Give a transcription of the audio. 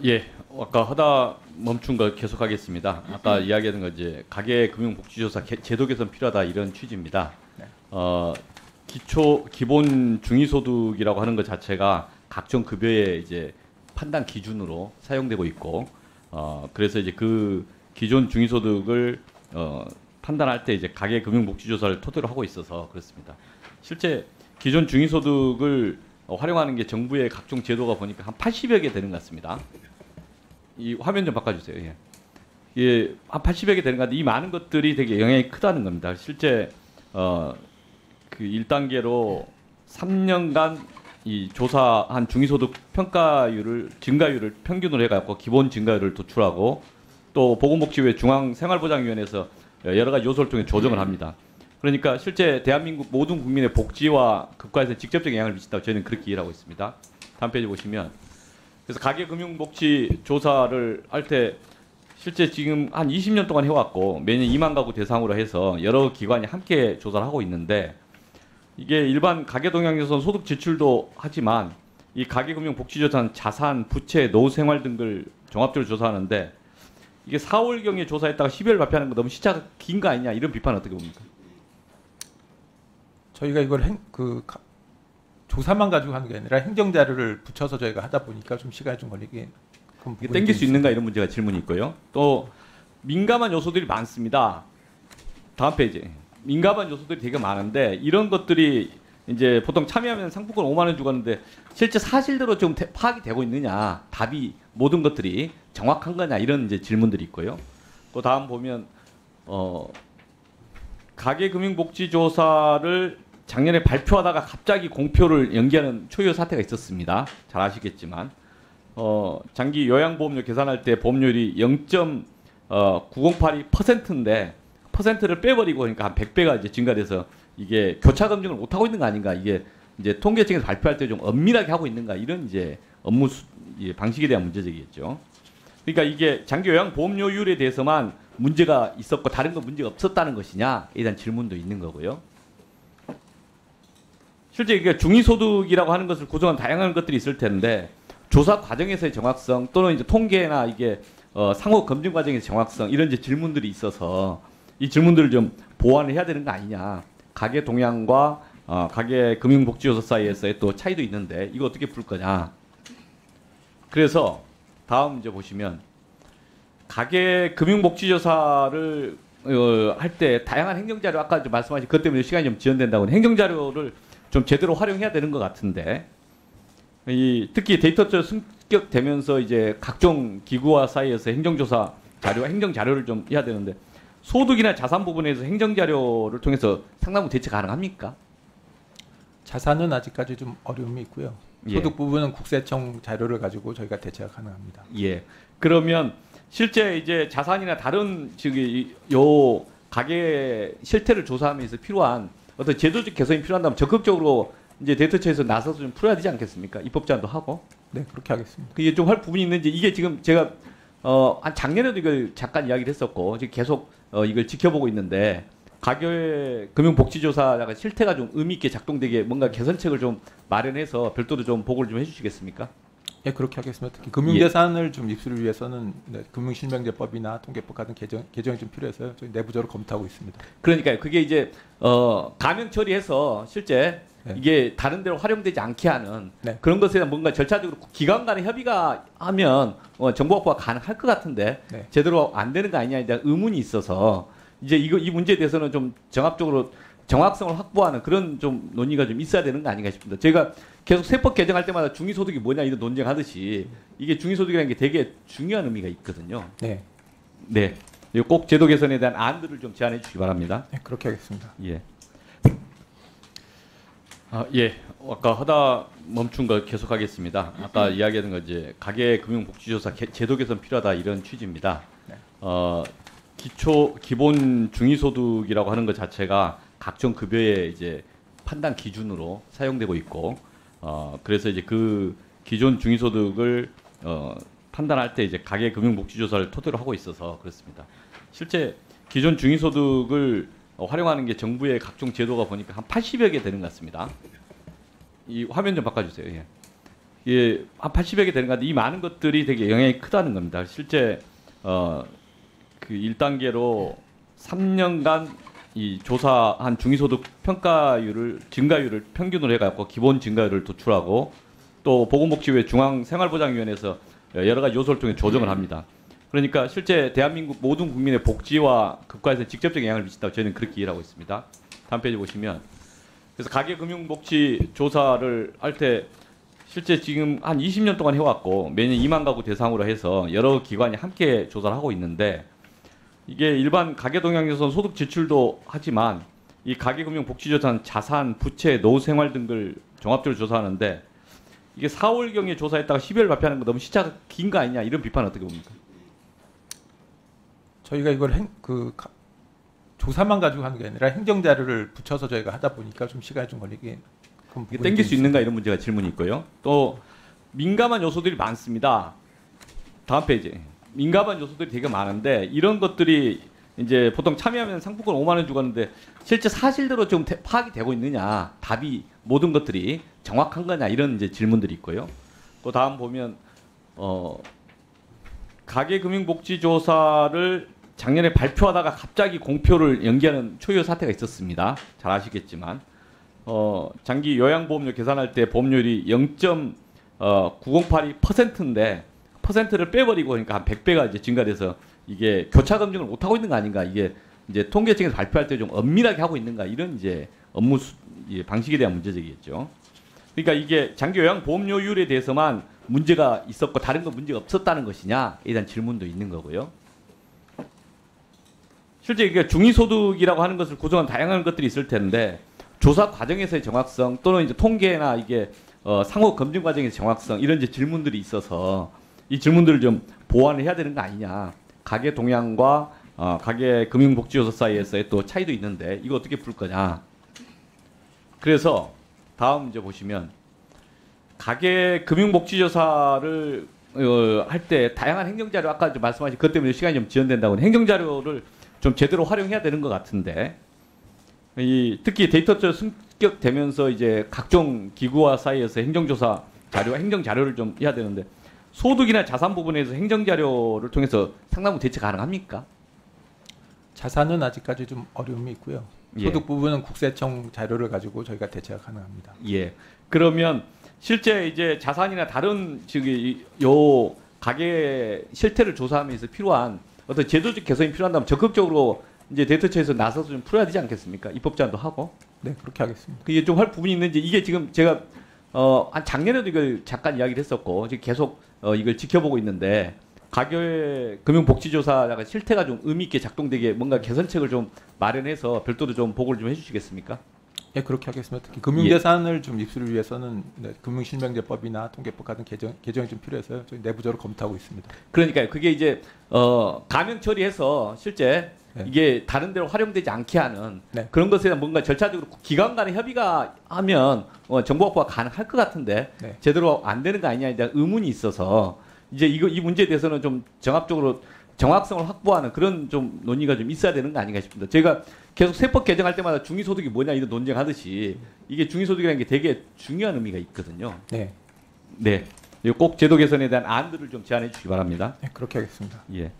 예. 아까 하다 멈춘 거 계속하겠습니다. 아까 이야기하던 거 이제 가계금융복지조사 제도 개선 필요하다 이런 취지입니다. 네. 기본 중위소득이라고 하는 것 자체가 각종 급여의 이제 판단 기준으로 사용되고 있고, 그래서 이제 그 기존 중위소득을 판단할 때 이제 가계금융복지조사를 토대로 하고 있어서 그렇습니다. 실제 기존 중위소득을 활용하는 게 정부의 각종 제도가 보니까 한 80여 개 되는 것 같습니다. 이 화면 좀 바꿔주세요. 예. 예, 한 80여 개 되는 것 같은데 이 많은 것들이 되게 영향이 크다는 겁니다. 실제 그 1단계로 3년간 이 조사한 중위소득 평가율을 증가율을 평균으로 해갖고 기본 증가율을 도출하고 또 보건복지부의 중앙생활보장위원회에서 여러 가지 요소를 통해 조정을 합니다. 그러니까 실제 대한민국 모든 국민의 복지와 국가에서 직접적인 영향을 미친다고 저희는 그렇게 이해를 하고 있습니다. 다음 페이지 보시면 그래서 가계금융복지 조사를 할 때 실제 지금 한 20년 동안 해왔고 매년 2만 가구 대상으로 해서 여러 기관이 함께 조사를 하고 있는데 이게 일반 가계동향에서는 소득 지출도 하지만 이 가계금융복지조사는 자산, 부채, 노후생활 등을 종합적으로 조사하는데 이게 4월경에 조사했다가 12월 발표하는 거 너무 시차가 긴 거 아니냐 이런 비판은 어떻게 봅니까? 저희가 이걸 조사만 가지고 하는 게 아니라 행정 자료를 붙여서 저희가 하다 보니까 좀 시간이 좀 걸리게. 이게 땡길 수 있는가 이런 문제가 질문이 있고요. 또 민감한 요소들이 많습니다. 다음 페이지. 민감한 요소들이 되게 많은데 이런 것들이 이제 보통 참여하면 상품권 5만 원 주고 하는데 실제 사실대로 좀 파악이 되고 있느냐, 답이 모든 것들이 정확한 거냐 이런 이제 질문들이 있고요. 또 다음 보면 가계금융복지조사를 작년에 발표하다가 갑자기 공표를 연기하는 초유의 사태가 있었습니다. 잘 아시겠지만 장기 요양보험료 계산할 때 보험료율이 0.9082%인데 퍼센트를 빼버리고 그러니까 한 100배가 이제 증가돼서 이게 교차 검증을 못 하고 있는 거 아닌가 이게 이제 통계청에서 발표할 때 좀 엄밀하게 하고 있는가 이런 이제 업무 방식에 대한 문제제기겠죠. 그러니까 이게 장기 요양 보험료율에 대해서만 문제가 있었고 다른 건 문제가 없었다는 것이냐에 대한 질문도 있는 거고요. 실제 이게 중위소득이라고 하는 것을 구성한 다양한 것들이 있을 텐데 조사 과정에서의 정확성 또는 이제 통계나 이게 상호 검증 과정에서 정확성 이런 이제 질문들이 있어서 이 질문들을 좀 보완을 해야 되는 거 아니냐. 가계 동향과 가계 금융복지조사 사이에서의 또 차이도 있는데 이거 어떻게 풀 거냐. 그래서 다음 이제 보시면 가계 금융복지조사를 할 때 다양한 행정자료 아까 좀 말씀하신 그것 때문에 시간이 좀 지연된다고 행정자료를 좀 제대로 활용해야 되는 것 같은데 특히 데이터처럼 승격되면서 이제 각종 기구와 사이에서 행정조사 자료, 행정자료를 좀 해야 되는데 소득이나 자산 부분에서 행정자료를 통해서 상당 부분 대체 가능합니까? 자산은 아직까지 좀 어려움이 있고요. 소득 부분은 국세청 자료를 가지고 저희가 대체가 가능합니다. 예. 그러면 실제 이제 자산이나 다른 요 가계 실태를 조사하면서 필요한 어떤 제도적 개선이 필요한다면 적극적으로 이제 데이터처에서 나서서 좀 풀어야 되지 않겠습니까? 입법 제안도 하고. 네, 그렇게 하겠습니다. 그게 좀 할 부분이 있는지 이게 지금 제가 한 작년에도 이걸 잠깐 이야기를 했었고 지금 계속 이걸 지켜보고 있는데 가계 금융복지조사가 실태가 좀 의미 있게 작동되게 뭔가 개선책을 좀 마련해서 별도로 좀 보고를 좀 해주시겠습니까? 예, 그렇게 하겠습니다. 특히 금융재산을 좀 입수를 위해서는 금융실명제법이나 통계법 같은 개정이 좀 필요해서요. 저희 내부적으로 검토하고 있습니다. 그러니까요. 그게 이제 가명 처리해서 실제 이게 다른 데로 활용되지 않게 하는 그런 것에 대한 뭔가 절차적으로 기관 간의 협의가 하면 정보 확보가 가능할 것 같은데 제대로 안 되는 거 아니냐에 대한 의문이 있어서 이제 이 문제에 대해서는 좀 종합적으로 정확성을 확보하는 그런 좀 논의가 좀 있어야 되는 거 아닌가 싶습니다. 저희가 계속 세법 개정할 때마다 중위소득이 뭐냐 이런 논쟁하듯이 이게 중위소득이라는 게 되게 중요한 의미가 있거든요. 네. 네. 꼭 제도 개선에 대한 안들을 좀 제안해 주시기 바랍니다. 네, 그렇게 하겠습니다. 예. 예. 아까 하다 멈춘 거 계속하겠습니다. 아까 이야기하던 거 이제 가계금융복지조사 제도 개선 필요하다 이런 취지입니다. 네. 기본 중위소득이라고 하는 것 자체가 각종 급여의 이제 판단 기준으로 사용되고 있고, 그래서 이제 그 기존 중위소득을 판단할 때 이제 가계금융복지조사를 토대로 하고 있어서 그렇습니다. 실제 기존 중위소득을 활용하는 게 정부의 각종 제도가 보니까 한 80여 개 되는 것 같습니다. 이 화면 좀 바꿔주세요. 예. 예, 한 80여 개 되는 것 같은데 이 많은 것들이 되게 영향이 크다는 겁니다. 실제 그 1단계로 3년간 이 조사한 중위소득 평가율을 증가율을 평균으로 해갖고 기본 증가율을 도출하고 또 보건복지부의 중앙생활보장위원회에서 여러 가지 요소를 통해 조정을 합니다. 그러니까 실제 대한민국 모든 국민의 복지와 국가에서 직접적인 영향을 미친다고 저희는 그렇게 이해를 하고 있습니다. 다음 페이지 보시면 그래서 가계금융복지 조사를 할 때 실제 지금 한 20년 동안 해왔고 매년 2만 가구 대상으로 해서 여러 기관이 함께 조사를 하고 있는데 이게 일반 가계동향에서는 소득 지출도 하지만 이 가계금융복지조사는 자산, 부채, 노후생활 등을 종합적으로 조사하는데 이게 4월경에 조사했다가 12월 발표하는 거 너무 시차가 긴 거 아니냐 이런 비판은 어떻게 봅니까? 저희가 이걸 조사만 가지고 하는 게 아니라 행정 자료를 붙여서 저희가 하다 보니까 좀 시간이 좀 걸리게. 이게 땡길 수 있는가 이런 문제가 질문이 있고요. 또 민감한 요소들이 많습니다. 다음 페이지. 민감한 요소들이 되게 많은데 이런 것들이 이제 보통 참여하면 상품권 5만 원 주고 하는데 실제 사실대로 좀 파악이 되고 있느냐, 답이 모든 것들이 정확한 거냐 이런 이제 질문들이 있고요. 또 다음 보면 가계금융복지조사를 작년에 발표하다가 갑자기 공표를 연기하는 초유의 사태가 있었습니다. 잘 아시겠지만 장기 요양보험료 계산할 때 보험료율이 0.9082%인데 퍼센트를 빼버리고 그러니까 한 100배가 이제 증가돼서 이게 교차 검증을 못 하고 있는 거 아닌가 이게 이제 통계청에서 발표할 때 좀 엄밀하게 하고 있는가 이런 이제 업무 방식에 대한 문제제기겠죠. 그러니까 이게 장기 요양 보험료율에 대해서만 문제가 있었고 다른 건 문제가 없었다는 것이냐에 대한 질문도 있는 거고요. 실제 이게 중위소득이라고 하는 것을 구성한 다양한 것들이 있을 텐데 조사 과정에서의 정확성 또는 이제 통계나 이게 상호 검증 과정에서 정확성 이런 이제 질문들이 있어서 이 질문들을 좀 보완을 해야 되는 거 아니냐. 가계 동향과 가계 금융복지조사 사이에서의 또 차이도 있는데 이거 어떻게 풀 거냐. 그래서 다음 이제 보시면 가계 금융복지조사를 할 때 다양한 행정자료 아까 좀 말씀하신 그것 때문에 시간이 좀 지연된다고 행정자료를 좀 제대로 활용해야 되는 것 같은데 특히 데이터처 승격되면서 이제 각종 기구와 사이에서 행정조사 자료, 행정자료를 좀 해야 되는데 소득이나 자산 부분에서 행정자료를 통해서 상당 부분 대체 가능합니까? 자산은 아직까지 좀 어려움이 있고요. 소득 부분은 국세청 자료를 가지고 저희가 대체가 가능합니다. 예. 그러면 실제 이제 자산이나 다른 요 가계 실태를 조사하면서 필요한 어떤 제도적 개선이 필요한다면 적극적으로 이제 데이터처에서 나서서 좀 풀어야 되지 않겠습니까? 입법 제안도 하고. 네, 그렇게 하겠습니다. 그게 좀 할 부분이 있는지 이게 지금 제가 한 작년에도 이걸 잠깐 이야기를 했었고 지금 계속 이걸 지켜보고 있는데 가계 금융복지조사가 실태가 좀 의미 있게 작동되게 뭔가 개선책을 좀 마련해서 별도로 좀 보고를 좀 해주시겠습니까? 예, 그렇게 하겠습니다. 특히 금융재산을 좀 입수를 위해서는 금융실명제법이나 통계법 같은 개정이 좀 필요해서요. 저희 내부적으로 검토하고 있습니다. 그러니까요. 그게 이제 가명 처리해서 실제 네. 이게 다른 데로 활용되지 않게 하는 네. 그런 것에 대한 뭔가 절차적으로 기관 간의 협의가 하면 정보 확보가 가능할 것 같은데 네. 제대로 안 되는 거 아니냐에 대한 의문이 있어서 이제 이 문제에 대해서는 좀 정합적으로 정확성을 확보하는 그런 좀 논의가 좀 있어야 되는 거 아닌가 싶습니다. 저희가 계속 세법 개정할 때마다 중위소득이 뭐냐 이런 논쟁하듯이 이게 중위소득이라는 게 되게 중요한 의미가 있거든요. 네. 네. 꼭 제도 개선에 대한 안들을 좀 제안해 주시기 바랍니다. 네, 그렇게 하겠습니다. 예.